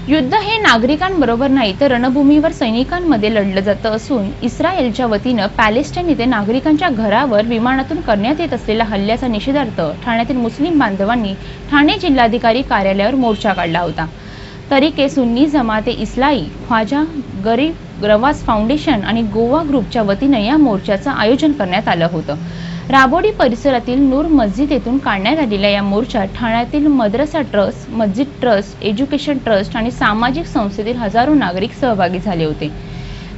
युद्ध हे नागरिकांबरोबर नाही तर रणभूमीवर सैनिकांमध्ये लढलं जातं असून इस्रायलच्या वतीनं पॅलेस्टाईन येथे नागरिकांच्या घरावर विमानातून करण्यात येत असलेल्या हल्ल्याचा निषेधार्थ ठाण्यातील मुस्लिम बांधवांनी ठाणे जिल्हाधिकारी कार्यालयावर मोर्चा काढला होता। तरीके सुन्नी जमाते इस्लाही, ख्वाजा गरीब नवाज फाउंडेशन आणि गोवा ग्रुपच्या वतीनं या मोर्चाचं आयोजन करण्यात आलं होतं। राबोडी परिसरातील नूर मस्जिद येथून काढण्यात आलेल्या या मोर्चात ठाण्यातील मद्रसा ट्रस्ट, मस्जिद ट्रस्ट, एज्युकेशन ट्रस्ट आणि सामाजिक संस्थेतील हजारो नागरिक सहभागी झाले होते।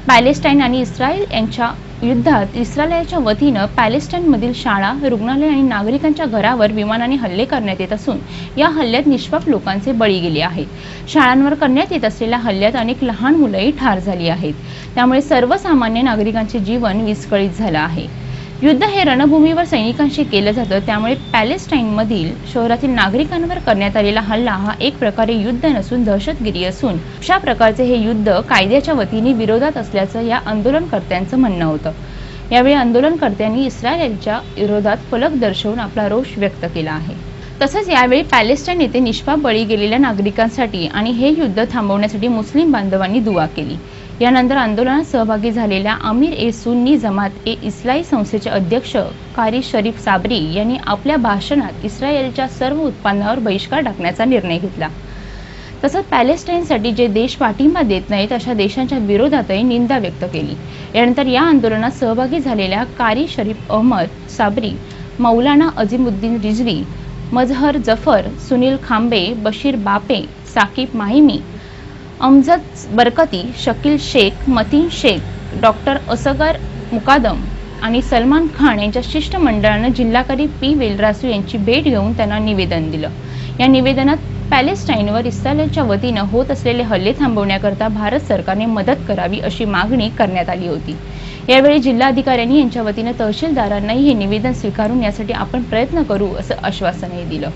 पॅलेस्टाईन आणि इस्रायल यांच्या युद्धात इस्रायलच्या वतीनं पॅलेस्टाईनमधील शाळा, रुग्णालय आणि नागरिकांच्या घरावर विमानाने हल्ले करण्यात येत असून या हल्ल्यात निष्पाप लोकांचे बळी गेले आहेत। शाळांवर करण्यात येत असलेल्या हल्ल्यात अनेक लहान मुलंही ठार झाली आहेत। त्यामुळे सर्वसामान्य नागरिकांचे जीवन विस्कळीत झालं आहे। युद्ध हे रणभूमीवर सैनिकांशी केलं जातं, त्यामुळे पॅलेस्टाईनमधील शहरातील नागरिकांवर करण्यात आलेला हल्ला हा एक प्रकारे युद्ध नसून दहशतगिरी असून अशा प्रकारचे हे युद्ध कायद्याच्या वतीने विरोधात असल्याचं या आंदोलनकर्त्यांचं म्हणणं होतं। यावेळी आंदोलनकर्त्यांनी इस्रायलच्या विरोधात फलक दर्शवून आपला रोष व्यक्त केला आहे। तसंच यावेळी पॅलेस्टाईन येथे निष्पाप बळी गेलेल्या नागरिकांसाठी आणि हे युद्ध थांबवण्यासाठी मुस्लिम बांधवांनी दुआ केली। यानंतर आंदोलनात सहभागी झालेल्या आमिर ए सुन्नी जमात ए इस्लाही संस्थेचे अध्यक्ष कारी शरीफ साबरी यांनी आपल्या भाषणात इस्रायलच्या सर्व उत्पन्नावर बहिष्कार टाकण्याचा निर्णय घेतला। तसंच पॅलेस्टाईनसाठी जे देश पाठिंबा देत नाहीत अशा देशांच्या विरोधातही निंदा व्यक्त केली। यानंतर या आंदोलनात सहभागी झालेल्या कारी शरीफ अहमद साबरी, मौलाना अझीमुद्दीन रिजवी, मजहर जफर, सुनील खांबे, बशीर बापे, साकिब माहिमी, अमजद बरकती, शकील शेख, मतीन शेख, डॉक्टर असगर मुकादम आणि सलमान खान यांच्या शिष्टमंडळानं जिल्हाधिकारी पी वेलरासू यांची भेट घेऊन त्यांना निवेदन दिलं। या निवेदनात पॅलेस्टाईनवर इस्रायलच्या वतीनं होत असलेले हल्ले थांबवण्याकरता भारत सरकारने मदत करावी अशी मागणी करण्यात आली होती। यावेळी जिल्हाधिकाऱ्यांनी यांच्या वतीनं तहसीलदारांनाही हे निवेदन स्वीकारून यासाठी आपण प्रयत्न करू असं आश्वासनही दिलं।